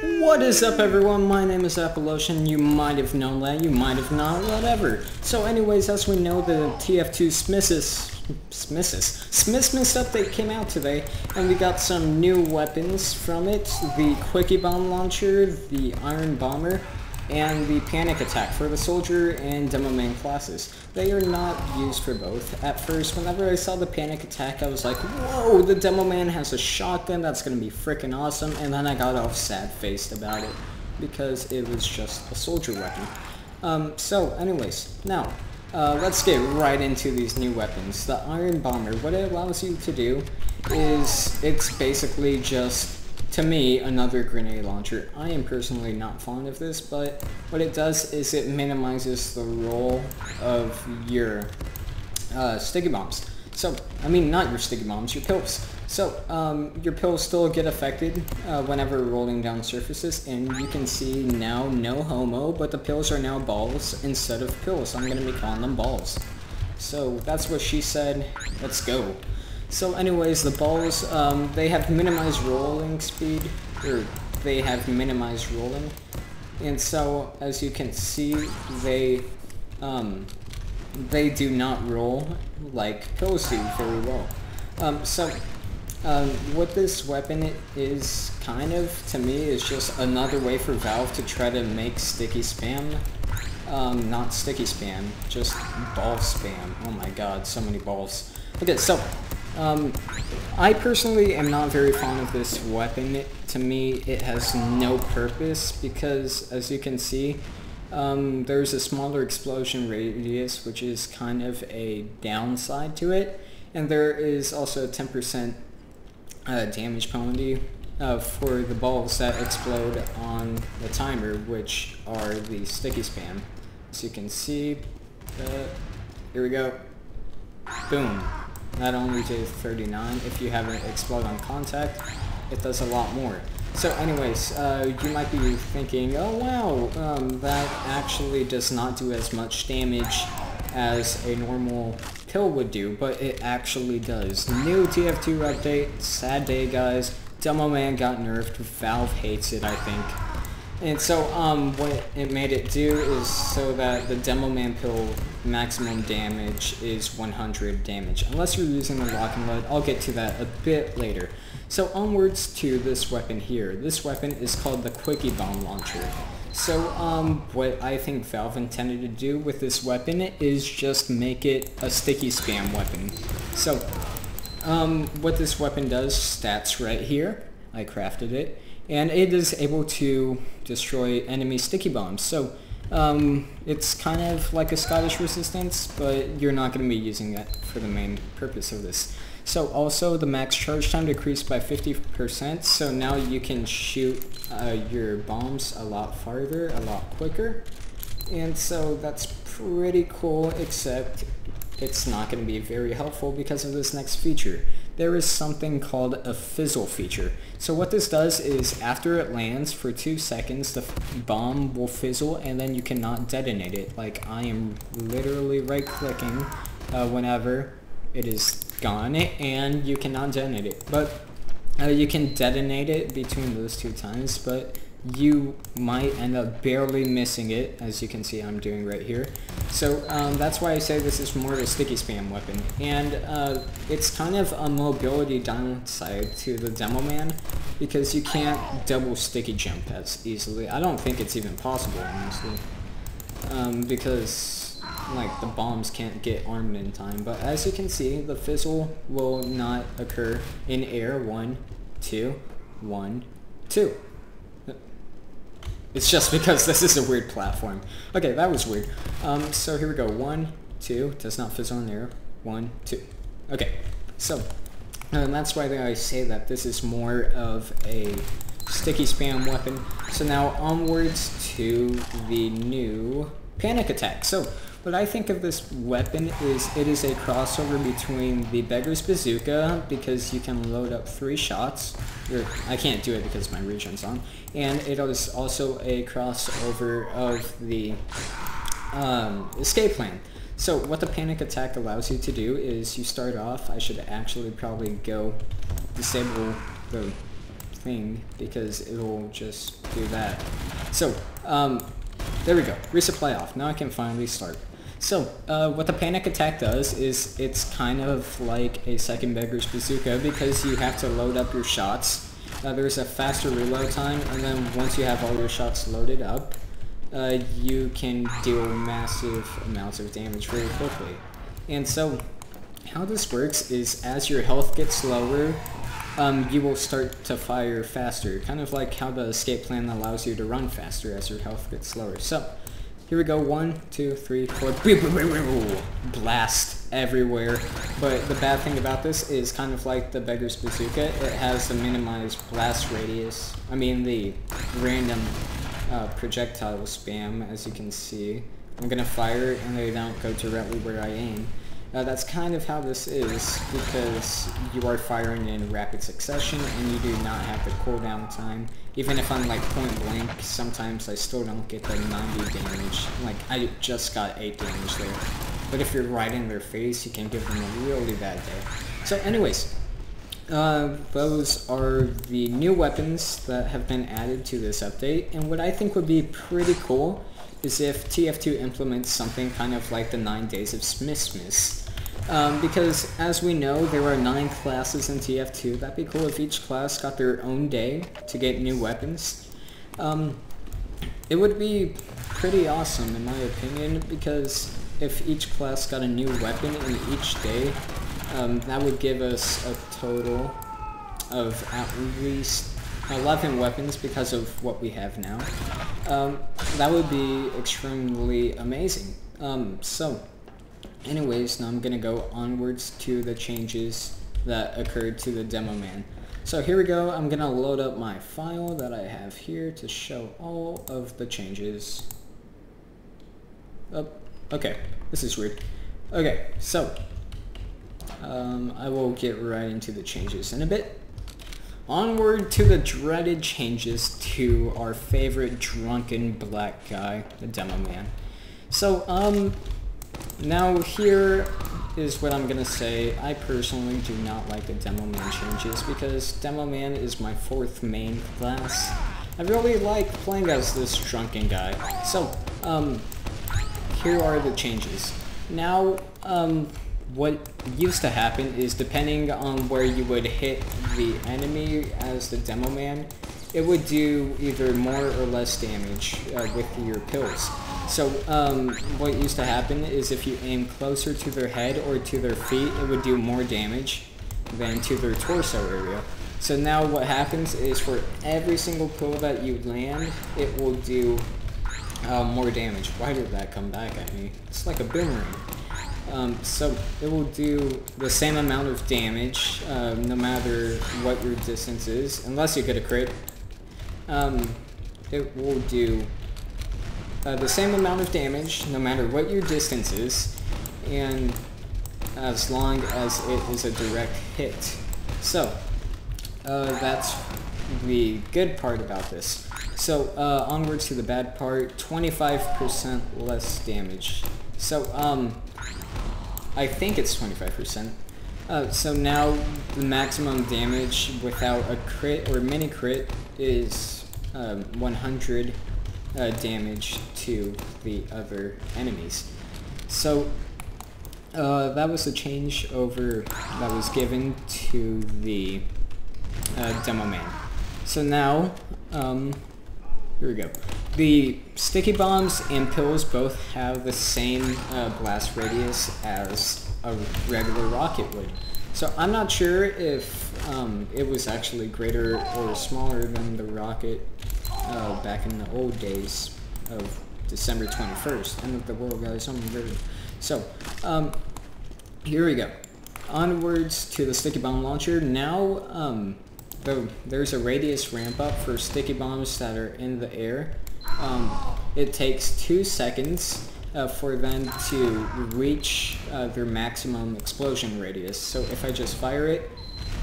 What is up, everyone? My name is Appalachian. You might have known that, you might have not, whatever. So anyways, as we know, the TF2 Smissmas update came out today, and we got some new weapons from it. The Quickie bomb launcher, the Iron Bomber, and the Panic Attack for the Soldier and Demo Man classes. They are not used for both. At first, whenever I saw the Panic Attack, I was like, whoa, the Demo Man has a shotgun, that's gonna be freaking awesome, and then I got all sad-faced about it, because it was just a soldier weapon. So anyways, now, let's get right into these new weapons. The Iron Bomber, what it allows you to do is, it's basically just, to me, another grenade launcher. I am personally not fond of this, but what it does is it minimizes the roll of your sticky bombs. So, I mean, not your sticky bombs, your pills. So, your pills still get affected whenever rolling down surfaces, and you can see now, no homo, but the pills are now balls instead of pills. I'm going to be calling them balls. So, that's what she said. Let's go. So anyways, the balls, they have minimized rolling speed, or they have minimized rolling, and so as you can see, they do not roll like pills do very well. What this weapon is kind of, to me, is just another way for Valve to try to make sticky spam, not sticky spam, just ball spam. Oh my god, so many balls. Okay, so I personally am not very fond of this weapon. To me, it has no purpose because, as you can see, there's a smaller explosion radius, which is kind of a downside to it, and there is also a 10% damage penalty for the balls that explode on the timer, which are the sticky spam. As you can see, here we go, boom. That only did 39. If you have it explode on contact, it does a lot more. So anyways, you might be thinking, oh wow, that actually does not do as much damage as a normal pill would do, but it actually does. New TF2 update, sad day guys, Demo Man got nerfed, Valve hates it I think. And so what it made it do is so that the Demo Man pill maximum damage is 100 damage, unless you're using the lock and load. I'll get to that a bit later. So onwards to this weapon here. This weapon is called the Quickie bomb launcher. So what I think Valve intended to do with this weapon is just make it a sticky spam weapon. So what this weapon does, stats right here, I crafted it, and it is able to destroy enemy sticky bombs. So it's kind of like a Scottish resistance, but you're not going to be using that for the main purpose of this. So also the max charge time decreased by 50%, so now you can shoot your bombs a lot farther, a lot quicker, and so that's pretty cool, except it's not going to be very helpful because of this next feature. There is something called a fizzle feature. So what this does is after it lands for 2 seconds, the bomb will fizzle and then you cannot detonate it. Like I am literally right clicking whenever it is gone and you cannot detonate it. But you can detonate it between those 2 times, but you might end up barely missing it, as you can see I'm doing right here. So that's why I say this is more of a sticky spam weapon, and it's kind of a mobility downside to the Demo Man because you can't double sticky jump as easily. I don't think it's even possible, honestly, because like the bombs can't get armed in time. But as you can see, the fizzle will not occur in air. 1, 2, 1, 2. It's just because this is a weird platform. Okay, that was weird. So here we go. 1, 2. Does not fizzle in there. 1, 2. Okay. So that's why I say that this is more of a sticky spam weapon. So now onwards to the new Panic Attack. So what I think of this weapon is it is a crossover between the Beggar's Bazooka, because you can load up 3 shots. I can't do it because my region's on. And it is also a crossover of the Escape Plan. So what the Panic Attack allows you to do is you start off, I should actually probably go disable the thing because it will just do that. So, there we go. Resupply off. Now I can finally start. So, what the panic attack does is it's kind of like a second beggar's bazooka because you have to load up your shots. There's a faster reload time, and then once you have all your shots loaded up, you can deal massive amounts of damage very quickly. And so, how this works is as your health gets lower, you will start to fire faster, kind of like how the escape plan allows you to run faster as your health gets lower. So, here we go, 1, 2, 3, 4, blast everywhere. But the bad thing about this is kind of like the beggar's bazooka, it has the minimized blast radius, the random projectile spam, as you can see. I'm gonna fire and they don't go directly where I aim. That's kind of how this is because you are firing in rapid succession and you do not have the cooldown time. Even if I'm like point blank, sometimes I still don't get the 90 damage. Like I just got 8 damage there. But if you're right in their face, you can give them a really bad day. So anyways, those are the new weapons that have been added to this update. And what I think would be pretty cool is if TF2 implements something kind of like the 9 days of Smissmas. Because as we know, there are 9 classes in TF2. That'd be cool if each class got their own day to get new weapons. It would be pretty awesome in my opinion, because if each class got a new weapon in each day, that would give us a total of at least 11 weapons because of what we have now. That would be extremely amazing. So, anyways, now I'm gonna go onwards to the changes that occurred to the demo man. So here we go, I'm gonna load up my file that I have here to show all of the changes. Oh, okay, this is weird. Okay, so, I will get right into the changes in a bit. Onward to the dreaded changes to our favorite drunken black guy, the demo man. So, now here is what I'm gonna say. I personally do not like the demo man changes because demo man is my 4th main class. I really like playing as this drunken guy. So, here are the changes. Now, what used to happen is depending on where you would hit the enemy as the demo man, it would do either more or less damage with your pills. So what used to happen is if you aim closer to their head or to their feet, it would do more damage than to their torso area. So now what happens is for every single pill that you land, it will do more damage. Why did that come back at me? It's like a boomerang. So it will do the same amount of damage no matter what your distance is, unless you get a crit. It will do the same amount of damage no matter what your distance is, and as long as it is a direct hit. So that's the good part about this. So onwards to the bad part, 25% less damage. So I think it's 25%. So now the maximum damage without a crit or mini crit is 100 damage to the other enemies. So that was a change over that was given to the demo man. So now, here we go. The sticky bombs and pills both have the same blast radius as a regular rocket would. So I'm not sure if it was actually greater or smaller than the rocket back in the old days of December 21st. End of the world, guys. I'm very... So, here we go. Onwards to the sticky bomb launcher. Now, there's a radius ramp up for sticky bombs that are in the air. It takes 2 seconds for them to reach their maximum explosion radius. So if I just fire it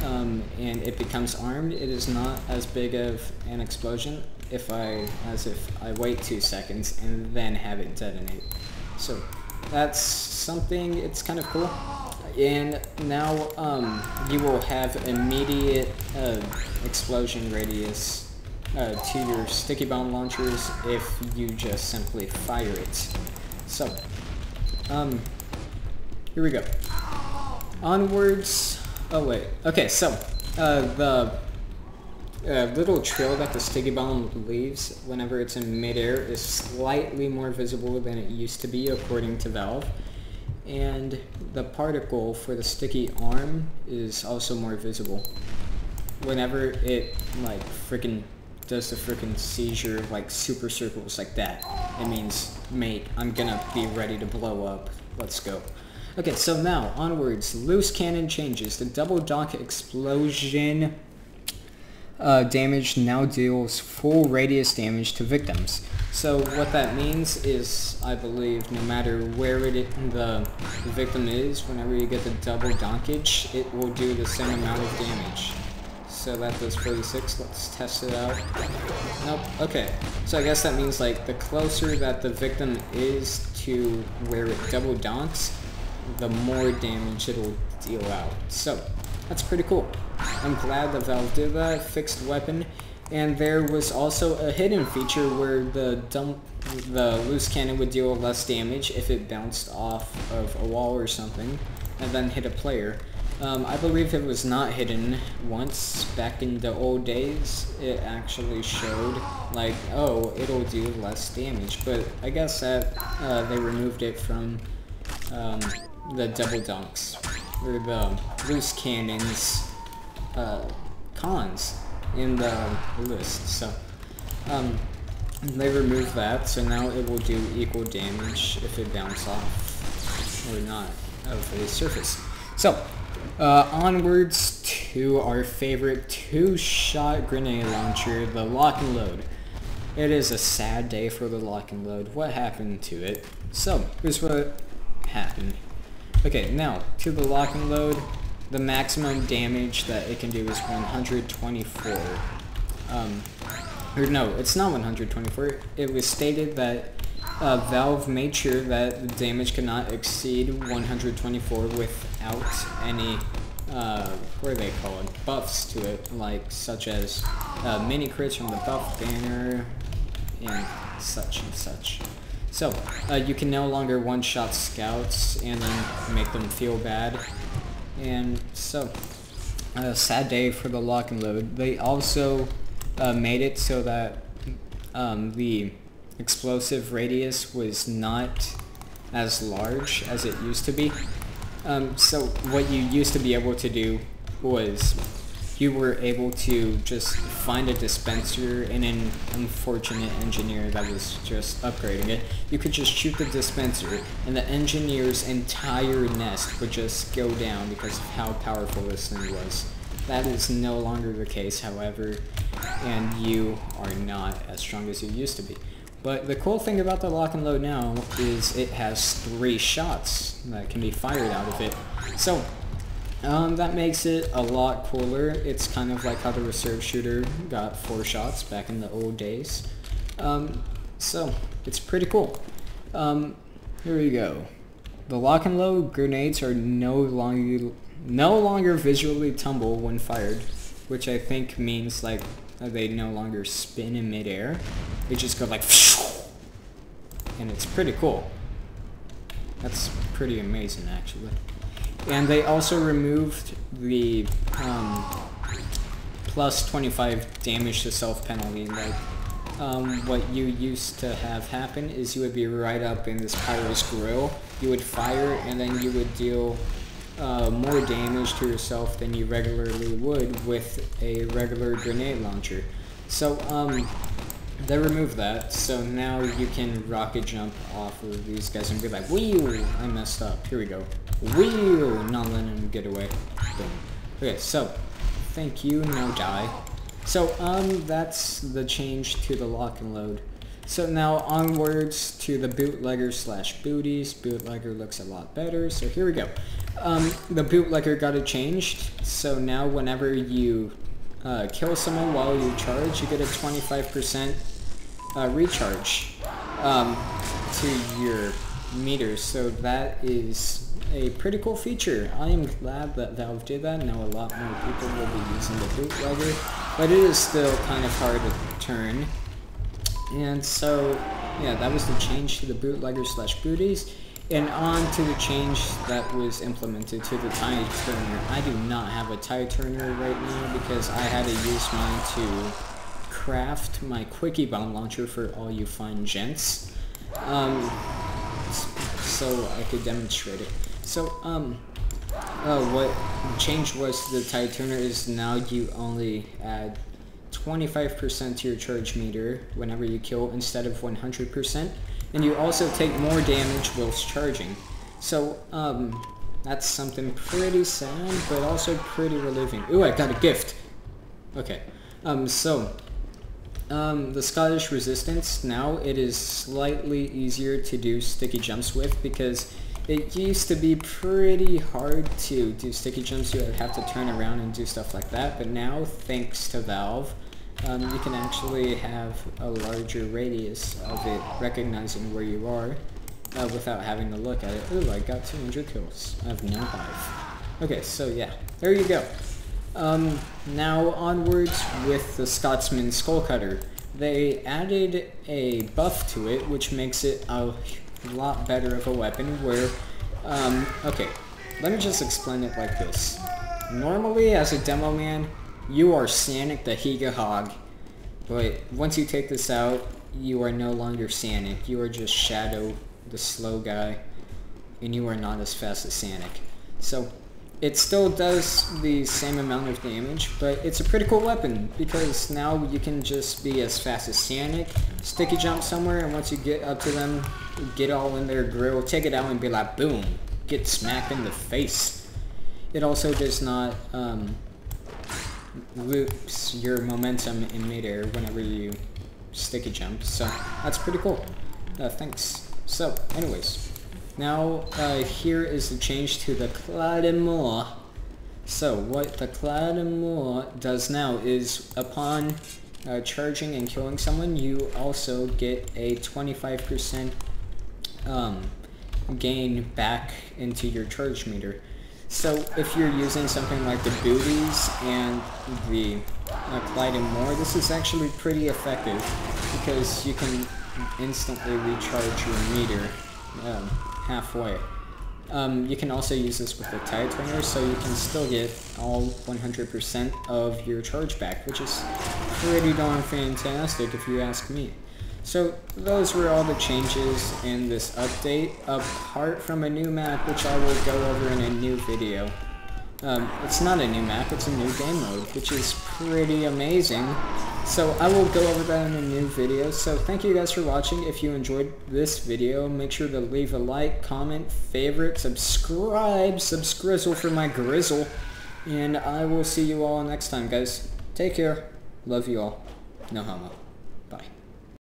and it becomes armed, it is not as big of an explosion as if I wait 2 seconds and then have it detonate. So that's something, it's kind of cool. and now you will have immediate explosion radius to your sticky bomb launchers if you just simply fire it. So, here we go. Onwards. Oh wait. Okay, so the little trail that the sticky bomb leaves whenever it's in midair is slightly more visible than it used to be, according to Valve. And the particle for the sticky arm is also more visible. Whenever it like freaking does the freaking seizure, like super circles like that, it means, mate, I'm gonna be ready to blow up. Let's go. Okay, so now onwards. Loose cannon changes. The double donk explosion damage now deals full radius damage to victims. So what that means is, I believe, no matter where the victim is, whenever you get the double donkage, it will do the same amount of damage. So that does 46. Let's test it out. Nope. Okay. So I guess that means like the closer that the victim is to where it double donks, the more damage it'll deal out. So that's pretty cool. I'm glad that Valve did that. Fixed weapon. And there was also a hidden feature where the loose cannon would deal less damage if it bounced off of a wall or something and then hit a player. I believe it was not hidden once. Back in the old days, it actually showed like, oh, it'll do less damage, but I guess that they removed it from the double dunks, or the loose cannons cons in the list. So they removed that, so now it will do equal damage if it bounces off or not of a surface. So onwards to our favorite two-shot grenade launcher, the lock and load. It is a sad day for the lock and load. What happened to it? So here's what happened. Okay, now to the lock and load. The maximum damage that it can do is 124. Or no, it's not 124. It was stated that Valve made sure that the damage could not exceed 124 without any, what are they called? Buffs to it, like such as mini crits from the buff banner and such and such. So, you can no longer one-shot scouts and then make them feel bad. And so, a sad day for the lock and load. They also made it so that the explosive radius was not as large as it used to be. So what you used to be able to do was you were able to just find a dispenser and an unfortunate engineer that was just upgrading it. You could just shoot the dispenser and the engineer's entire nest would just go down because of how powerful this thing was. That is no longer the case, however, and you are not as strong as you used to be. But the cool thing about the lock and load now is it has 3 shots that can be fired out of it. So that makes it a lot cooler. It's kind of like how the reserve shooter got 4 shots back in the old days. So it's pretty cool. Here we go. The lock and load grenades are no longer visually tumble when fired, which I think means like they no longer spin in midair. They just go like, and it's pretty cool. That's pretty amazing, actually. And they also removed the plus 25 damage to self penalty. Like, what you used to have happen is you would be right up in this pyro's grill. You would fire, and then you would deal more damage to yourself than you regularly would with a regular grenade launcher. So they removed that, so now you can rocket jump off of these guys and be like, wheel, I messed up, here we go, wheel, not letting him get away. Boom. Okay, so thank you, now die. So that's the change to the lock and load. So now onwards to the bootlegger slash booties. Bootlegger looks a lot better, so here we go. The bootlegger got it changed, so now whenever you kill someone while you charge, you get a 25% recharge to your meters, so that is a pretty cool feature. I am glad that Valve did that. Now a lot more people will be using the bootlegger, but it is still kind of hard to turn. And so, yeah, that was the change to the bootlegger slash booties. And on to the change that was implemented to the tire turner. I do not have a tire turner right now because I had to use mine to craft my Quickie bomb launcher for all you fine gents. So I could demonstrate it. So, what change was to the tire turner is now you only add 25% to your charge meter whenever you kill instead of 100%. And you also take more damage whilst charging. So, that's something pretty sad, but also pretty relieving. Ooh, I got a gift! Okay, the Scottish resistance, now it is slightly easier to do sticky jumps with because it used to be pretty hard to do sticky jumps. You would have to turn around and do stuff like that, but now, thanks to Valve, you can actually have a larger radius of it recognizing where you are without having to look at it. Ooh, I got 200 kills. I have no hive. Okay, so yeah, there you go. Now onwards with the Scotsman Skull Cutter. They added a buff to it, which makes it a lot better of a weapon where, okay, let me just explain it like this. Normally, as a demo man, you are Sanic the Higa Hog, but once you take this out, you are no longer Sanic. You are just Shadow, the slow guy, and you are not as fast as Sanic. So, it still does the same amount of damage, but it's a pretty cool weapon, because now you can just be as fast as Sanic, sticky jump somewhere, and once you get up to them, get all in their grill, take it out and be like, boom, get smacked in the face. It also does not, loops your momentum in midair whenever you sticky jump, so that's pretty cool. Thanks. So, anyways, now here is the change to the Claymore. So, what the Claymore does now is upon charging and killing someone, you also get a 25% gain back into your charge meter. So if you're using something like the booties and the Claymore, this is actually pretty effective because you can instantly recharge your meter halfway. You can also use this with the tire turner, so you can still get all 100% of your charge back, which is pretty darn fantastic if you ask me. So those were all the changes in this update, apart from a new map, which I will go over in a new video. It's not a new map, it's a new game mode, which is pretty amazing. So I will go over that in a new video. So thank you guys for watching. If you enjoyed this video, make sure to leave a like, comment, favorite, subscribe, subscrizzle for my grizzle. And I will see you all next time, guys. Take care. Love you all. No homo. Bye.